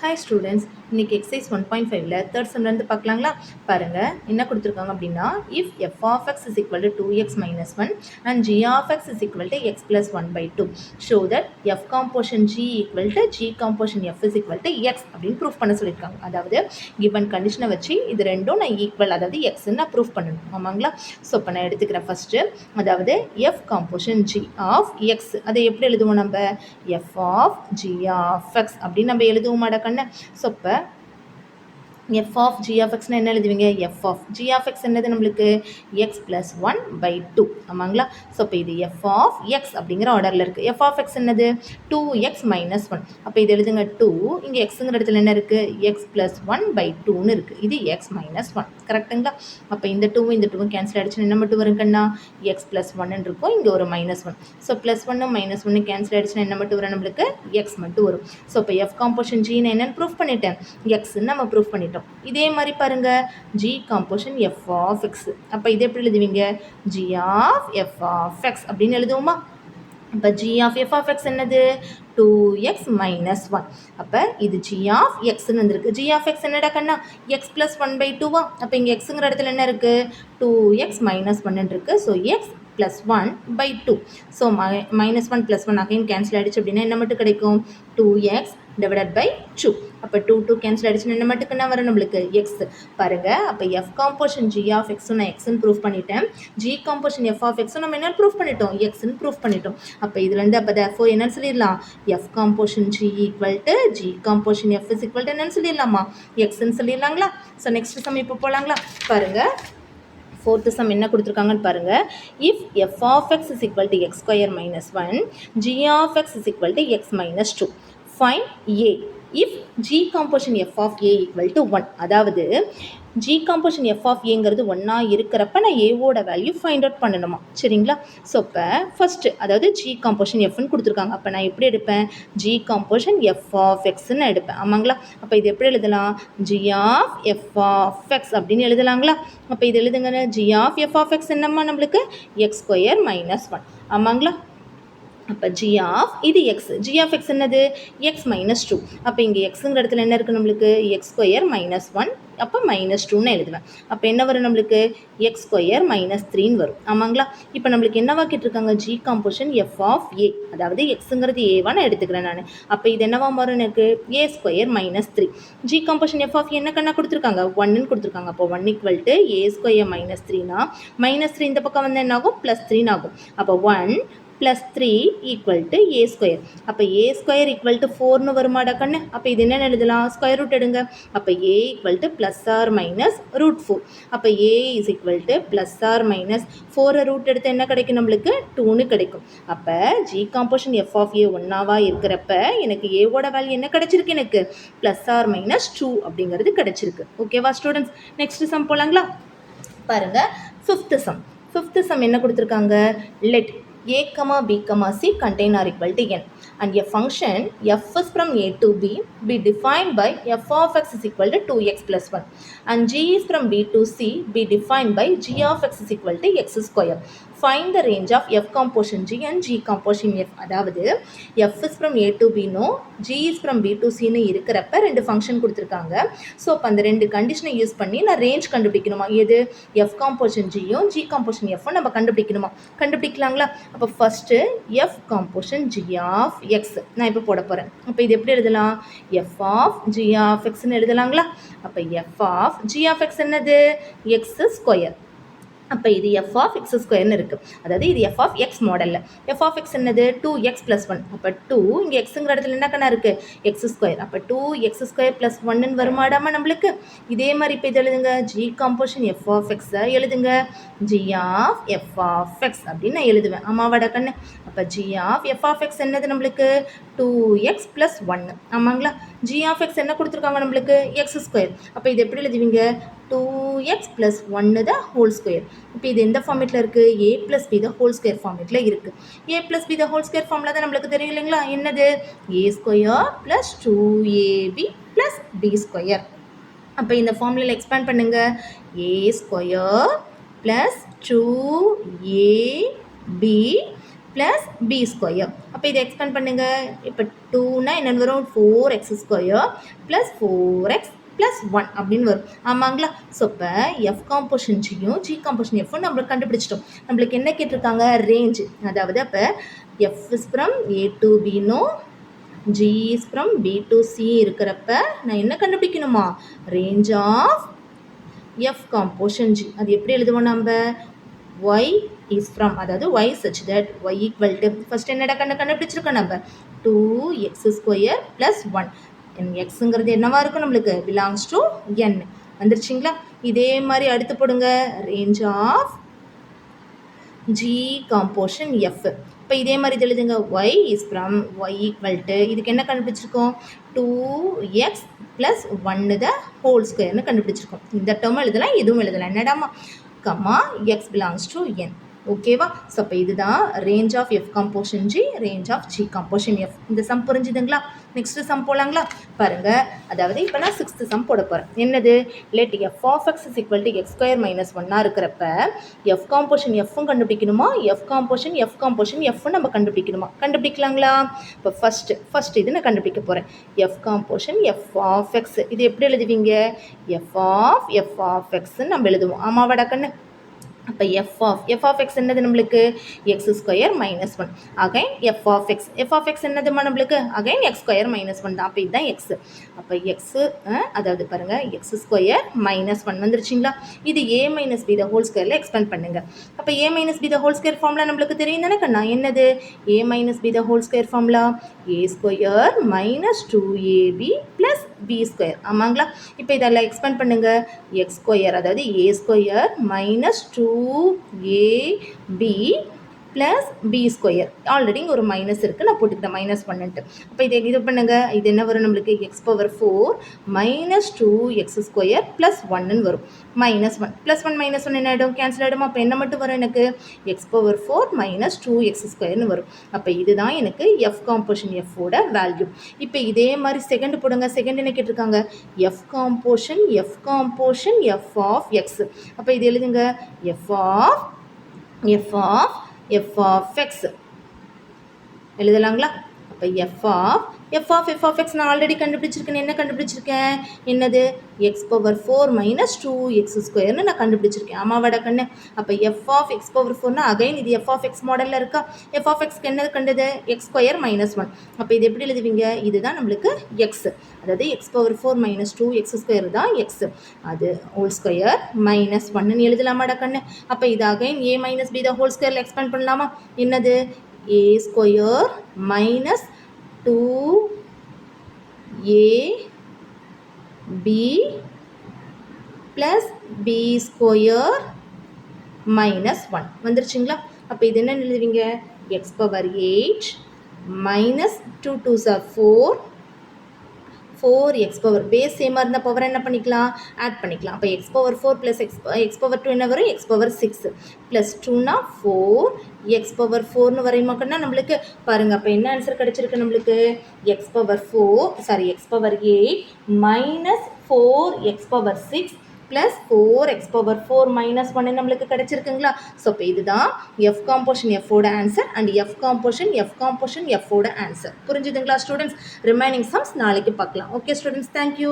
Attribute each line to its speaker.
Speaker 1: Hi students, இன்னைக்கு exercise 1.5ல third sumல இருந்து பார்க்கலாங்களா? பாருங்க என்ன கொடுத்திருக்காங்க அப்படின்னா if f of x is equal to 2x minus 1 and g of x is equal to x plus 1 by 2 show that f composition g equal to g composition f is equal to x அப்படின்னு proof பண்ண சொல்லியிருக்காங்க. அதாவது given கண்டிஷனை வச்சு இது ரெண்டும் நான் equal அதாவது எக்ஸ்ன்னு நான் ப்ரூஃப் பண்ணணும் ஆமாங்களா? ஸோ இப்போ நான் எடுத்துக்கிறேன் ஃபஸ்ட்டு அதாவது f composition g of x அதை எப்படி எழுதுவோம் நம்ம f of g of x அப்படின்னு நம்ம எழுதுவோமாடா கண்ணு. ஸோ இப்போ f of g of x என்ன எழுதுவீங்க f of g of x என்னது நம்மளுக்கு x plus 1 by 2 ஆமாங்களா. ஸோ இப்போ இது f of x அப்படிங்கிற ஆர்டரில் இருக்குது. f of x என்னது 2x minus 1 அப்போ இது எழுதுங்க 2 இங்கே எக்ஸுங்கிற இடத்துல என்ன இருக்குது x plus 1 by 2ன்னு இருக்குது. இது x minus 1 கரெக்டுங்களா. அப்போ இந்த 2 இந்த 2 கேன்சல் ஆகிடுச்சுன்னா என்ன மட்டும் வருங்கண்ணா x plus 1 இருக்கும் இங்கே ஒரு minus 1. So plus 1 minus 1 cancel ஆகிடுச்சுன்னா என்ன மட்டும் வரும் நம்மளுக்கு x மட்டும் வரும். ஸோ இப்போ f composition g என்னன்னு ப்ரூஃப் பண்ணிட்டேன் xன்னு நம்ம ப்ரூஃப் பண்ணிட்டோம். இதே மாதிரி பாருங்க g composition f of x அப்போ இது எப்படி எழுதுவீங்க g of f of x அப்படின்னு எழுதுவோமா. அப்போ g of f of x என்னது 2x minus 1 அப்போ இது g of xன்னு வந்திருக்கு. g of x என்னடா கண்ணா x plus 1 by 2வா. அப்போ இங்கே xங்கிற இடத்துல என்ன இருக்குது 2x minus 1 இருக்கு. So x plus 1 by 2 so minus 1 plus 1 again cancel ஆகிடுச்சு அப்படின்னா என்ன மட்டும் கிடைக்கும் 2x divided by 2. அப்போ 2 கேன்சல் ஆகிடுச்சுன்னா என்ன மட்டும் என்ன வரும் நம்மளுக்கு x பாருங்கள். அப்போ f composition g of x நான் xன்னு ப்ரூஃப் பண்ணிட்டேன். g composition f of x நம்ம என்ன ப்ரூஃப் பண்ணிட்டோம் xன்னு ப்ரூஃப் பண்ணிட்டோம். அப்போ இதுலேருந்து அப்போ therefore என்னன்னு சொல்லிடலாம் f composition g equal to g composition f is equal to என்னன்னு சொல்லிடலாமா xன்னு சொல்லிடலாங்களா. ஸோ நெக்ஸ்ட் சம் இப்போ போகலாங்களா. பாருங்கள் fourth sum என்ன கொடுத்துருக்காங்கன்னு பாருங்க. if f of x is equal to x square minus 1 g of x is equal to x minus 2 find a if g composition f of a equal to 1 அதாவது g composition f of aங்கிறது 1 இருக்கிறப்ப நான் ஏவோட value find out பண்ணணுமா சரிங்களா. So இப்போ first அதாவது g composition fன்னு கொடுத்துருக்காங்க. அப்போ நான் எப்படி எடுப்பேன் g composition f of xன்னு எடுப்பேன் ஆமாங்களா. அப்போ இது எப்படி எழுதலாம் g of f of x அப்படின்னு எழுதலாங்களா. அப்போ இது எழுதுங்க g of f of x என்னம்மா நம்மளுக்கு x square minus 1 ஆமாங்களா. அப்போ g of இது x g of x என்னது x minus 2 அப்போ இங்கே xங்கிற இடத்துல என்ன இருக்குது நம்மளுக்கு x square minus 1 அப்போ minus 2ன்னு எழுதுவேன். அப்போ என்ன வரும் நம்மளுக்கு x square minus 3ன்னு வரும் ஆமாங்களா. இப்போ நம்மளுக்கு என்னவா கேட்டிருக்காங்க g composition f of a அதாவது xங்கிறது a நான் எடுத்துக்கிறேன் நான். அப்போ இது என்னவா வரும் எனக்கு a square minus 3 g composition f of a என்ன கண்ணா கொடுத்துருக்காங்க 1ன்னு கொடுத்துருக்காங்க. அப்போ 1 equal to a square minus 3னா minus 3 இந்த பக்கம் வந்து என்ன ஆகும் ப்ளஸ் 3ன்னு ஆகும். அப்போ 1 plus 3 equal to a square. அப்போ a square equal to 4ன்னு வருமாடா கண்ணு. அப்போ இது என்ன எழுதலாம் ஸ்கொயர் ரூட் எடுங்க. அப்போ a equal to plus or minus root 4. அப்போ a is equal to plus or minus 4 root எடுத்து என்ன கிடைக்கும் நம்மளுக்கு 2ன்னு கிடைக்கும். அப்போ g composition f of a 1ஆவா இருக்கிறப்ப எனக்கு a-ஓட வேல்யூ என்ன கிடைச்சிருக்கு எனக்கு plus or minus 2 அப்படிங்கிறது கிடைச்சிருக்கு. ஓகேவா ஸ்டூடெண்ட்ஸ். நெக்ஸ்ட் சம் போலாங்களா. பாருங்க ஃபிஃப்த் சம் என்ன கொடுத்துருக்காங்க let a, b, c contain or equal to n and a function f is from a to b be defined by f of x is equal to 2x plus 1 and g is from b to c be defined by g of x is equal to x square. Find the range of f composition g and g composition f அதாவது f is from a to b no g is from b to c ன்னு இருக்கிறப்ப ரெண்டு function கொடுத்துருக்காங்க. So அப்போ அந்த ரெண்டு கண்டிஷனை use பண்ணி நான் ரேஞ்ச் கண்டுபிடிக்கணுமா எது f composition gயும் g composition f நம்ம கண்டுபிடிக்கணுமா கண்டுபிடிக்கலாங்களா. அப்போ first f composition g of x நான் இப்போ போட போகிறேன். அப்போ இது எப்படி எழுதலாம் f of g of xன்னு எழுதலாங்களா. அப்போ f of g of x என்னது x ஸ்கொயர். அப்போ இது f of x ஸ்கொயர்னு இருக்குது. அதாவது இது f of x மாடலில் f of x என்னது 2x plus 1. அப்போ 2 இங்கே எக்ஸுங்கிற இடத்துல என்ன கண்ணா இருக்குது x ஸ்கொயர். அப்போ 2x ஸ்கொயர் ப்ளஸ் 1ன்னு வருமாடாமல் நம்மளுக்கு. இதே மாதிரி இப்போ இது எழுதுங்க g composition f of x எழுதுங்க g of f of x அப்படின்னு நான் எழுதுவேன் ஆமாவாடா கண்ணு. அப்போ g of f of x என்னது நம்மளுக்கு 2x plus 1 ஆமாங்களா. g of x என்ன கொடுத்துருக்காங்க நம்மளுக்கு x ஸ்கொயர். அப்போ இது எப்படி எழுதுவீங்க 2x plus 1 the whole square. இப்போ இது எந்த ஃபார்மேட்டில் இருக்குது a plus b the whole square ஃபார்மேட்டில் இருக்குது. a plus b the whole square ஃபார்மில் தான் நம்மளுக்கு தெரியும் இல்லைங்களா என்னது a square plus 2ab plus b square. அப்போ இந்த ஃபார்முலாவில் எக்ஸ்பேண்ட் பண்ணுங்க a square plus 2ab plus b square. அப்போ இதை எக்ஸ்பேண்ட் பண்ணுங்க. இப்போ 2னா என்னென்னு வரும் 4x² ப்ளஸ் 4x ப்ளஸ் 1 அப்படின்னு வரும். ஆமாங்களா? ஸோ இப்போ எஃப் காம்போஷன் ஜியும் ஜி காம்போஷன் எஃப்பும் நம்மளுக்கு கண்டுபிடிச்சிட்டோம். நம்மளுக்கு என்ன கேட்டிருக்காங்க? ரேஞ்சு. அதாவது அப்போ F is from A to B G is from B to C இருக்கிறப்ப நான் என்ன கண்டுபிடிக்கணுமா? Range of F composition G. அது எப்படி எழுதுவோம் நம்ம? y is from, அதாவது y such that y equal to, first என்னடா கண்டுபிடிச்சிருக்கோம் நம்ம 2x² plus 1. xங்கிறது என்னவா இருக்கும் நம்மளுக்கு? belongs to n. வந்துருச்சுங்களா? இதே மாதிரி அடுத்து போடுங்க. range of g composition f. இப்போ இதே மாதிரி இது எழுதுங்க. y is from y equal to, இதுக்கு என்ன கண்டுபிடிச்சிருக்கோம்? 2x plus 1 the whole square கண்டுபிடிச்சிருக்கோம். இந்த டேர்ம் எழுதலாம், இதுவும் எழுதலாம். என்னடாமா? கம்மா x belongs to n. ஓகேவா? ஸோ அப்போ இதுதான் range of F composition g, range of g composition f. இந்த சம் புரிஞ்சுதுங்களா? நெக்ஸ்ட் சம் போலாங்களா? பாருங்க. அதாவது இப்போ நான் 6th சம் போட போகிறேன். என்னது? Let f of x is equal to x square minus 1 இருக்கிறப்ப எஃப் காம்போஷன் எஃப்பும் கண்டுபிடிக்கணுமா, எஃப் காம்போஷன் எஃப்பும் நம்ம கண்டுபிடிக்கணுமா? கண்டுபிடிக்கலாங்களா? இப்போ ஃபர்ஸ்ட் இது நான் கண்டுபிடிக்க போகிறேன். F composition f of x. இது எப்படி எழுதுவீங்க? எஃப் ஆஃப் எக்ஸ்ன்னு நம்ம எழுதுவோம். ஆமாவாடா கண்ணு? அப்போ எஃப் ஆஃப் எக்ஸ் என்னது நம்மளுக்கு? x² minus 1. Again f of x என்னதுமா நம்மளுக்கு? அகைன் x² மைனஸ் 1 தான். அப்போ இதுதான் எக்ஸ். அப்போ எக்ஸு, அதாவது பாருங்கள் x² மைனஸ் 1 வந்துருச்சுங்களா? இது a minus b the whole ஸ்கொயரில் எக்ஸ்பேண்ட் பண்ணுங்க. அப்போ a minus b the whole square formula நம்மளுக்கு தெரியும் தானே கண்ணா? என்னது? a minus b the whole square formula a² minus 2ab plus b². ஆமாங்களா? இப்போ இதெல்லாம் எக்ஸ்பேண்ட் பண்ணுங்க. x², அதாவது a² minus 2ab plus b². Already இங்கே ஒரு மைனஸ் இருக்குது, நான் போட்டுக்கிட்டேன் -1. அப்போ இதை இது பண்ணுங்க. இது என்ன வரும் நம்மளுக்கு? x⁴ மைனஸ் 2x² ப்ளஸ் 1ன்னு வரும். -1 ப்ளஸ் 1 -1 என்ன ஆகிடும்? கேன்சல் ஆகிடுமா? அப்போ என்ன மட்டும் வரும் எனக்கு? x⁴ மைனஸ் 2x²ன்னு வரும். அப்போ இதுதான் எனக்கு எஃப் காம்போஷன் எஃப்போட வேல்யூ. இப்போ இதே மாதிரி செகண்ட் போடுங்க. செகண்ட் என்ன கேட்டிருக்காங்க? F composition f of x. அப்போ இது எழுதுங்க. எஃப் ஆஃப் எக்ஸ் எழுதலாங்களா? அப்போ எஃப் ஆஃப் எக்ஸ் நான் ஆல்ரெடி கண்டுபிடிச்சிருக்கேன். என்ன கண்டுபிடிச்சிருக்கேன்? என்னது? x⁴ மைனஸ் 2x²ன்னு நான் கண்டுபிடிச்சிருக்கேன். ஆமாவாடா கண்ணு? அப்போ எஃப் ஆஃப் x⁴ அகைன் இது எஃப் ஆஃப் எக்ஸ் மாடலில் இருக்கா? எஃப் ஆஃப் எக்ஸ்க்கு என்னது கண்டது? x² minus 1. அப்போ இது எப்படி எழுதுவீங்க? இதுதான் நம்மளுக்கு எக்ஸ். அதாவது x⁴ மைனஸ் 2x² தான் எக்ஸ். அது ஹோல் ஸ்கொயர் மைனஸ் 1ன்னு எழுதலாமாடா கண்ணு? அப்போ இது again a minus b the whole ஸ்கொயரில் எக்ஸ்பேண்ட் பண்ணலாமா? என்னது? a² minus 2ab plus b² minus 1 வந்துருச்சுங்களா? அப்போ இது என்ன எழுதுவீங்க? x⁴ minus 2 2s are 4x⁴ base சேமாக இருந்தால் பவர் என்ன பண்ணிக்கலாம்? ஆட் பண்ணிக்கலாம். அப்போ x⁴ ப்ளஸ் x⁴ என்ன வரும்? x⁴ ப்ளஸ் 2னா 4x⁴ வரையுமாக்கன்னா நம்மளுக்கு பாருங்கள். அப்போ என்ன ஆன்சர் கிடச்சிருக்கு நம்மளுக்கு? x⁴ minus 4x⁴ plus 4x⁴ minus 1 நம்மளுக்கு கிடச்சிருக்குங்களா? ஸோ இப்போ இதுதான் எஃப் காம்போஷன் எஃப்போட ஆன்சர் அண்ட் எஃப் காம்போஷன் எஃப்போட ஆன்சர். புரிஞ்சுதுங்களா ஸ்டூடெண்ட்ஸ்? ரிமைனிங் சம்ஸ் நாளைக்கு பார்க்கலாம். Okay students, thank you.